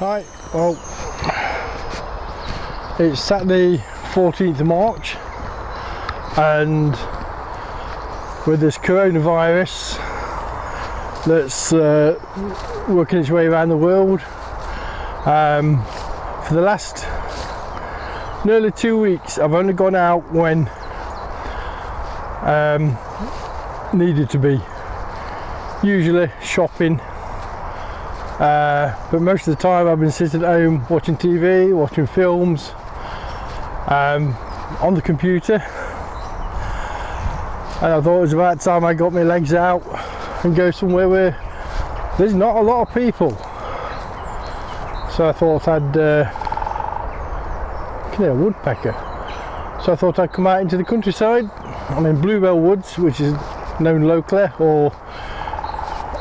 Right, well, it's Saturday 14th of March, and with this coronavirus that's working its way around the world, for the last nearly 2 weeks I've only gone out when needed to be, usually shopping. But most of the time I've been sitting at home watching TV, watching films, on the computer, and I thought it was about time I got my legs out and go somewhere where there's not a lot of people. So I thought I'd can hear a woodpecker. So I thought I'd come out into the countryside. I'm in Bluebell Woods, which is known locally, or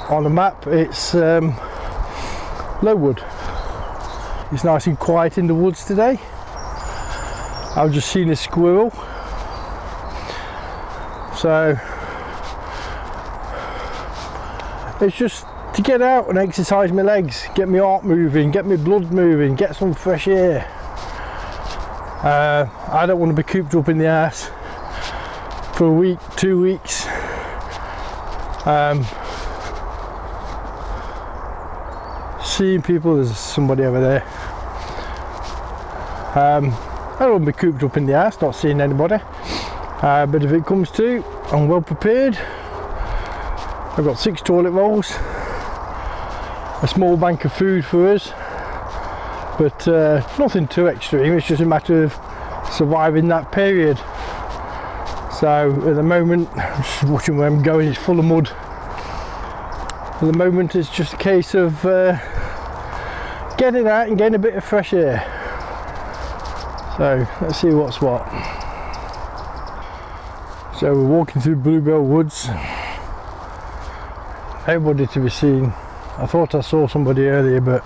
on the map it's Lowood. It's nice and quiet in the woods today. I've just seen a squirrel, so it's just to get out and exercise my legs, get my heart moving, get my blood moving, get some fresh air. I don't want to be cooped up in the house for a week, 2 weeks. Seeing people, there's somebody over there. I don't want to be cooped up in the house, not seeing anybody. But if it comes to, I'm well prepared. I've got 6 toilet rolls, a small bank of food for us, but nothing too extreme. It's just a matter of surviving that period. So at the moment, I'm just watching where I'm going. It's full of mud. At the moment, it's just a case of getting out and getting a bit of fresh air. So let's see what's what. So we're walking through Bluebell Woods. Nobody to be seen. I thought I saw somebody earlier, but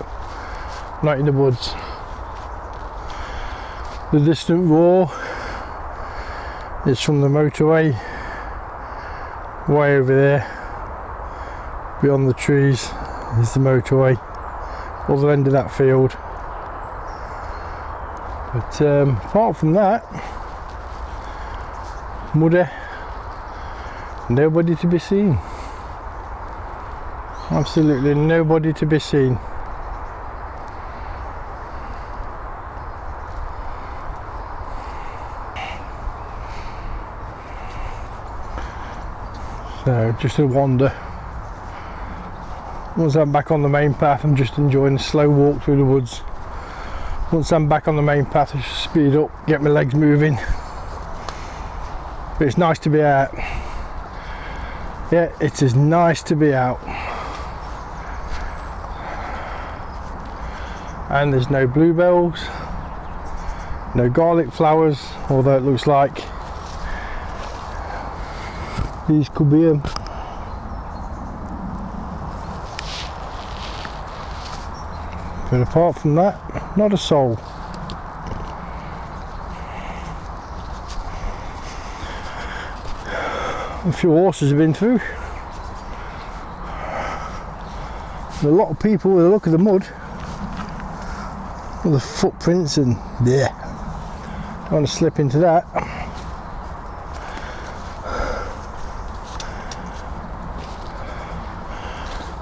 not in the woods. The distant roar is from the motorway, way over there. Beyond the trees is the motorway, other end of that field. But apart from that, muddy, nobody to be seen. Absolutely nobody to be seen. So just a wander. Once I'm back on the main path, I'm just enjoying a slow walk through the woods. Once I'm back on the main path, I should speed up, get my legs moving. But it's nice to be out. Yeah, it is nice to be out. And there's no bluebells, no garlic flowers, although it looks like these could be them. But apart from that, not a soul. A few horses have been through. And a lot of people, with a look at the mud, all the footprints, and yeah, don't want to slip into that.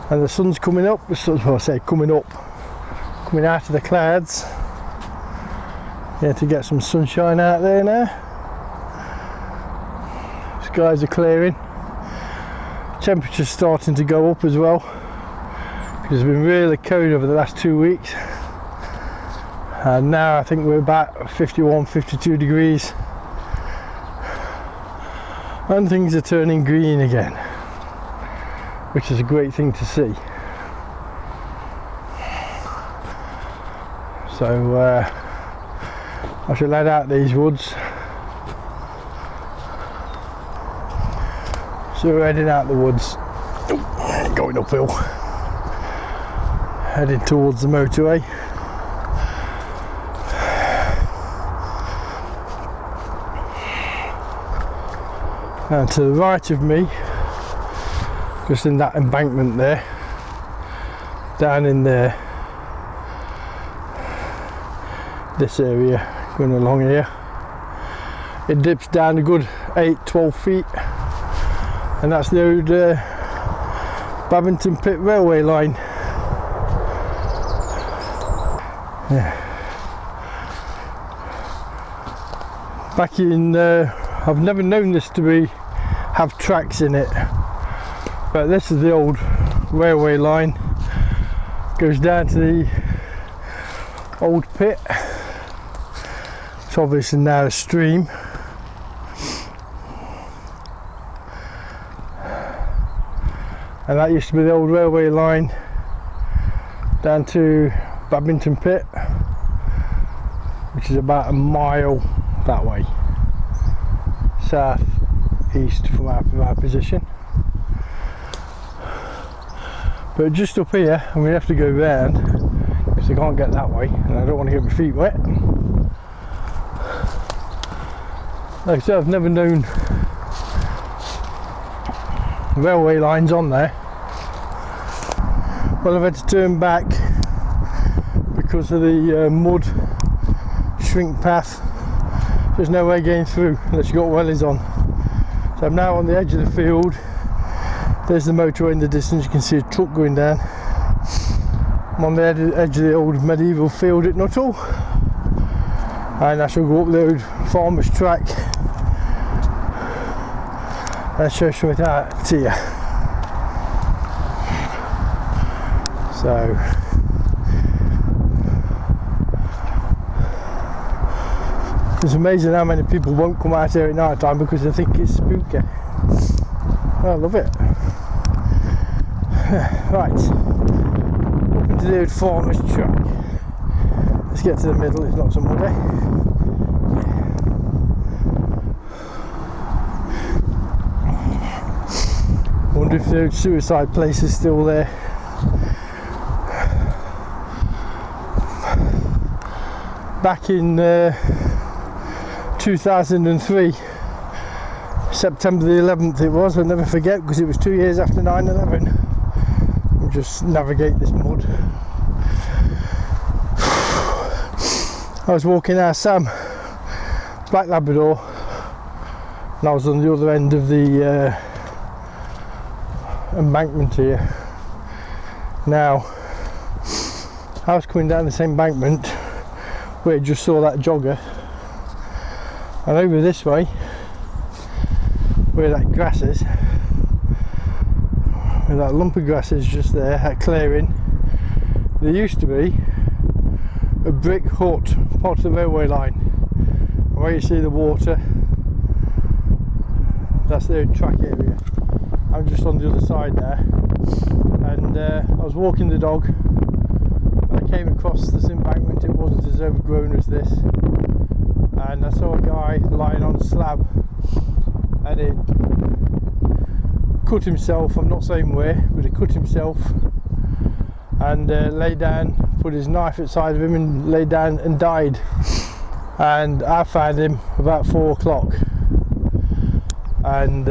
And the sun's coming up. The sun's, well, I say coming up, coming out of the clouds. Yeah, to get some sunshine out there now. Skies are clearing. Temperature's starting to go up as well, because it's been really cold over the last 2 weeks. And now I think we're about 51, 52 degrees. And things are turning green again, which is a great thing to see. So I shall head out these woods. So we're heading out the woods, going uphill, heading towards the motorway. And to the right of me, just in that embankment there, down in there, this area going along here. It dips down a good 8-12 feet, and that's the old Babington Pit railway line. Yeah. Back in, I've never known this to have tracks in it, but this is the old railway line. Goes down to the old pit. It's obviously now a stream. And that used to be the old railway line down to Babington Pit, which is about a mile that way, south east from our position. But just up here, and we have to go round because I can't get that way, and I don't want to get my feet wet. Like I said, I've never known railway lines on there. Well, I've had to turn back because of the mud shrink path. There's no way getting through unless you've got wellies on. So I'm now on the edge of the field. There's the motorway in the distance. You can see a truck going down. I'm on the edge of the old medieval field at Nuthall, and I shall go up the old farmer's track and show something out to you. So it's amazing how many people won't come out here at night time because they think it's spooky. I love it. Right, up into the old farmer's track. Let's get to the middle, it's not so muddy. Wonder if the old suicide place is still there. Back in 2003, September the 11th it was, I'll never forget, because it was 2 years after 9/11. We'll just navigate this mud. I was walking our Sam, Black Labrador, and I was on the other end of the embankment here. Now, I was coming down the same embankment where I just saw that jogger, and over this way where that grass is, where that lump of grass is just there, that clearing, there used to be a brick hut, part of the railway line. And where you see the water, that's the track area. I'm just on the other side there, and I was walking the dog and I came across this embankment. It wasn't as overgrown as this, and I saw a guy lying on a slab, and he cut himself. I'm not saying where, but he cut himself and lay down, put his knife outside of him and lay down and died. And I found him about 4 o'clock, and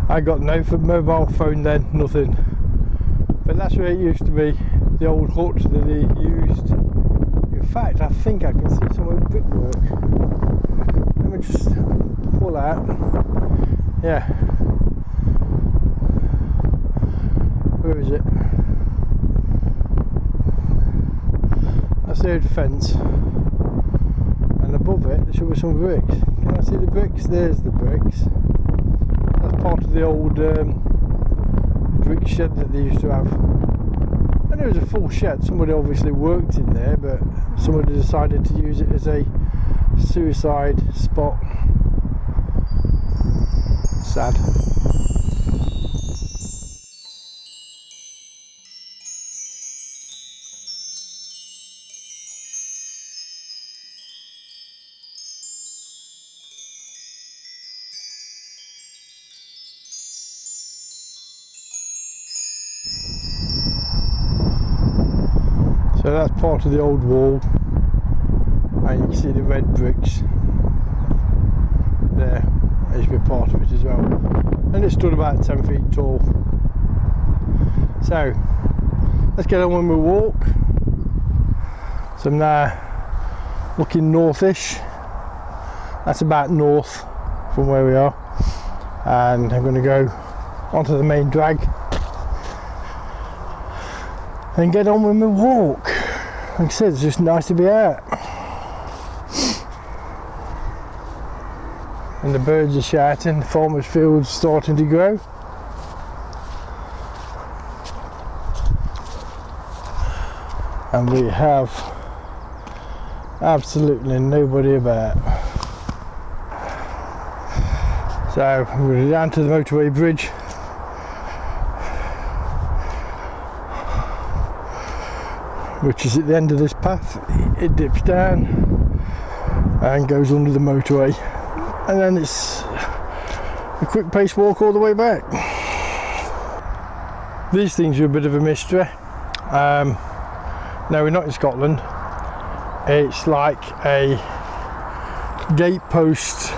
I got no mobile phone then, nothing. But that's where it used to be, the old hut that they used. In fact, I think I can see some old brickwork. Let me just pull out. Yeah. Where is it? That's the old fence. And above it, there should be some bricks. Can I see the bricks? There's the bricks. That's part of the old brick shed that they used to have. And it was a full shed. Somebody obviously worked in there, but somebody decided to use it as a suicide spot. Sad. So that's part of the old wall, and you can see the red bricks there. That used to be part of it as well, and it stood about 10 feet tall. So let's get on with my walk. So I'm now looking northish. That's about north from where we are, and I'm going to go onto the main drag and get on with my walk. Like I said, it's just nice to be out. And the birds are shouting, the farmer's field's starting to grow. And we have absolutely nobody about. So we're down to the motorway bridge. Which is at the end of this path. It dips down and goes under the motorway. And then it's a quick pace walk all the way back. These things are a bit of a mystery. No, we're not in Scotland. It's like a gate post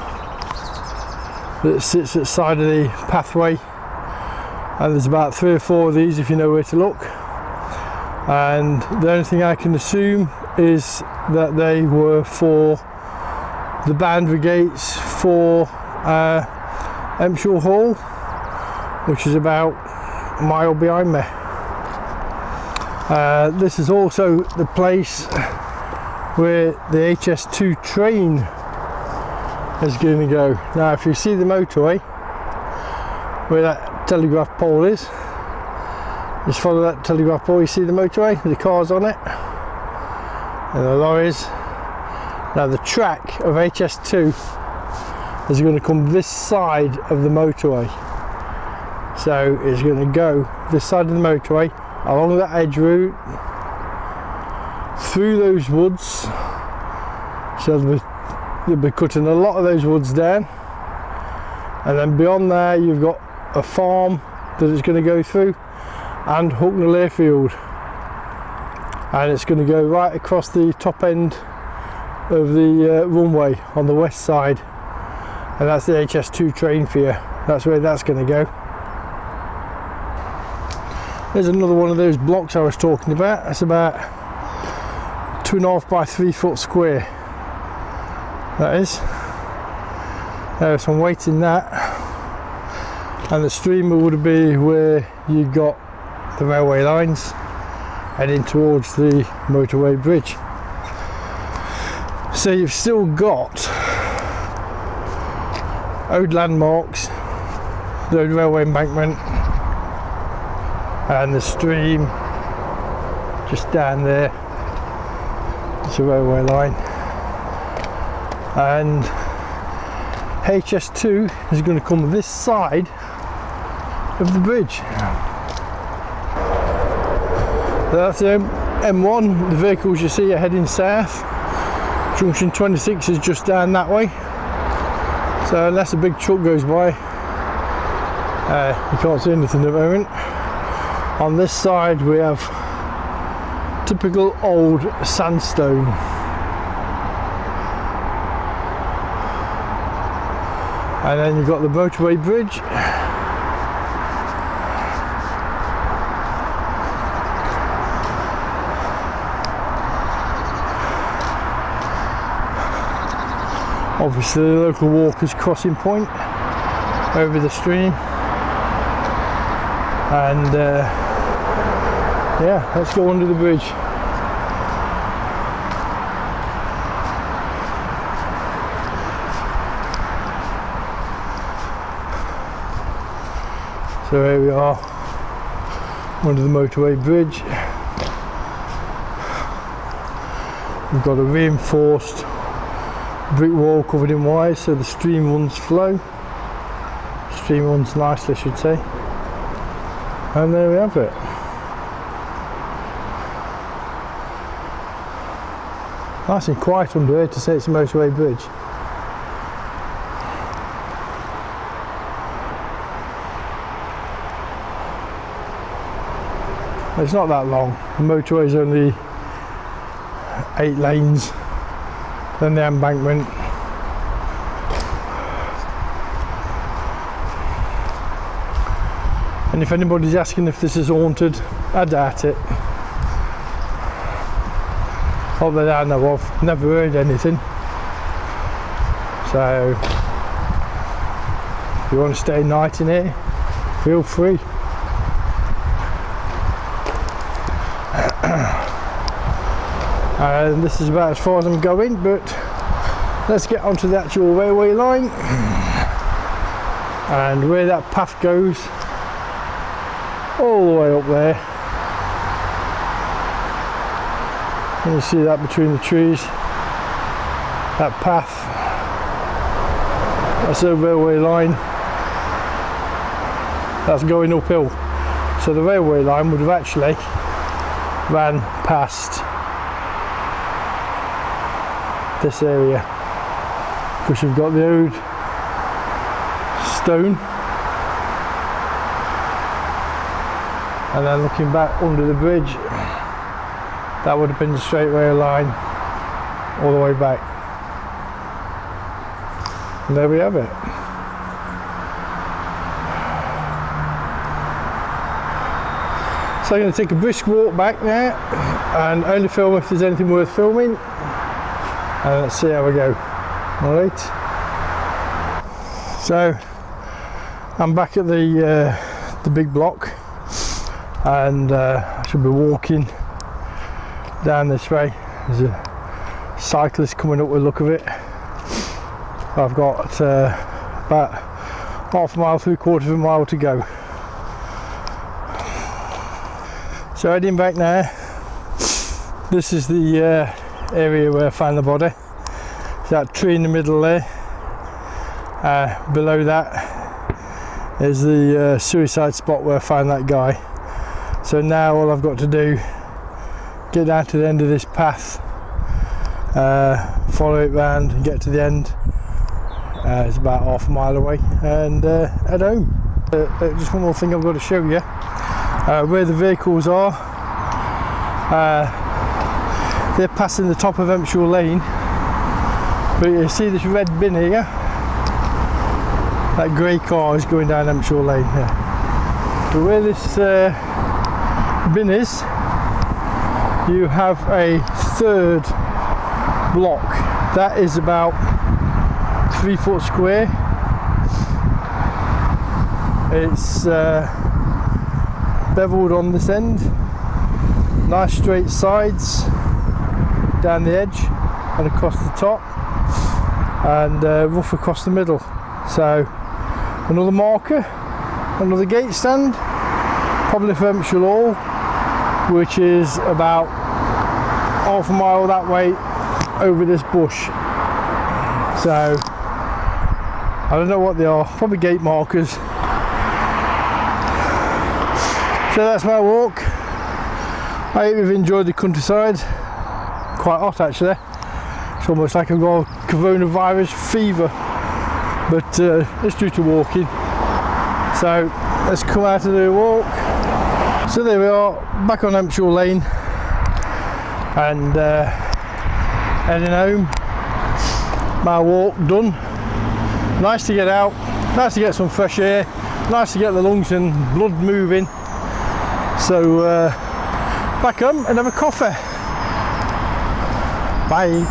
that sits at the side of the pathway, and there's about 3 or 4 of these if you know where to look. And the only thing I can assume is that they were for the boundary gates for Empshall Hall, which is about a mile behind me. This is also the place where the HS2 train is going to go. Now if you see the motorway where that telegraph pole is, just follow that telegraph pole. You see the motorway, the cars on it and the lorries. Now the track of HS2 is going to come this side of the motorway, so it's going to go this side of the motorway along that edge route through those woods. So they'll be cutting a lot of those woods down, and then beyond there you've got a farm that it's going to go through and Hucknall Airfield, and it's going to go right across the top end of the runway on the west side, and that's the HS2 train for you. That's where that's going to go. There's another one of those blocks I was talking about. That's about 2.5 by 3 foot square. That is. There's some weight in that, and the streamer would be where you got the railway lines heading towards the motorway bridge. So you've still got old landmarks, the old railway embankment, and the stream just down there. It's a railway line, and HS2 is going to come this side of the bridge. So that's the M1. The vehicles you see are heading south. Junction 26 is just down that way, so unless a big truck goes by, you can't see anything at the moment. On this side we have typical old sandstone, and then you've got the motorway bridge. Obviously the local walkers crossing point over the stream, and yeah, let's go under the bridge. So here we are under the motorway bridge. We've got a reinforced brick wall covered in wires, so the stream runs nicely, I should say. And there we have it. Nice and quiet under here to say it's a motorway bridge. It's not that long. The motorway is only 8 lanes. Then the embankment. And if anybody's asking if this is haunted, I doubt it. Not that I know of, never heard anything. So if you want to stay a night in here, feel free. And this is about as far as I'm going, but let's get onto the actual railway line and where that path goes all the way up there. And you see that between the trees, that path, that's the railway line, that's going uphill. So the railway line would have actually ran past this area, because you've got the old stone, and then looking back under the bridge, that would have been the straight rail line all the way back. And there we have it. So I'm going to take a brisk walk back now and only film if there's anything worth filming, and let's see how we go. Alright, so I'm back at the big block, and I should be walking down this way. There's a cyclist coming up with the look of it. I've got about half a mile, 3/4 of a mile to go. So heading back now. This is the area where I found the body. That tree in the middle there. Below that is the suicide spot where I found that guy. So now all I've got to do, get down to the end of this path, follow it round and get to the end. It's about half a mile away, and head home. Just one more thing I've got to show you, where the vehicles are. They're passing the top of Empshire Lane, but you see this red bin here, that grey car is going down Empshire Lane here. But where this bin is, you have a third block that is about 3 foot square. It's beveled on this end, nice straight sides down the edge and across the top, and rough across the middle. So another marker, another gate stand, probably for Empshire Hall, which is about half a mile that way over this bush. So I don't know what they are, probably gate markers. So that's my walk. I hope you've enjoyed the countryside. Quite hot actually. It's almost like I've got coronavirus fever, but it's due to walking. So let's come out and do a walk. So there we are, back on Empshire Lane, and heading home. My walk done. Nice to get out, nice to get some fresh air, nice to get the lungs and blood moving. So back home and have a coffee. Bye.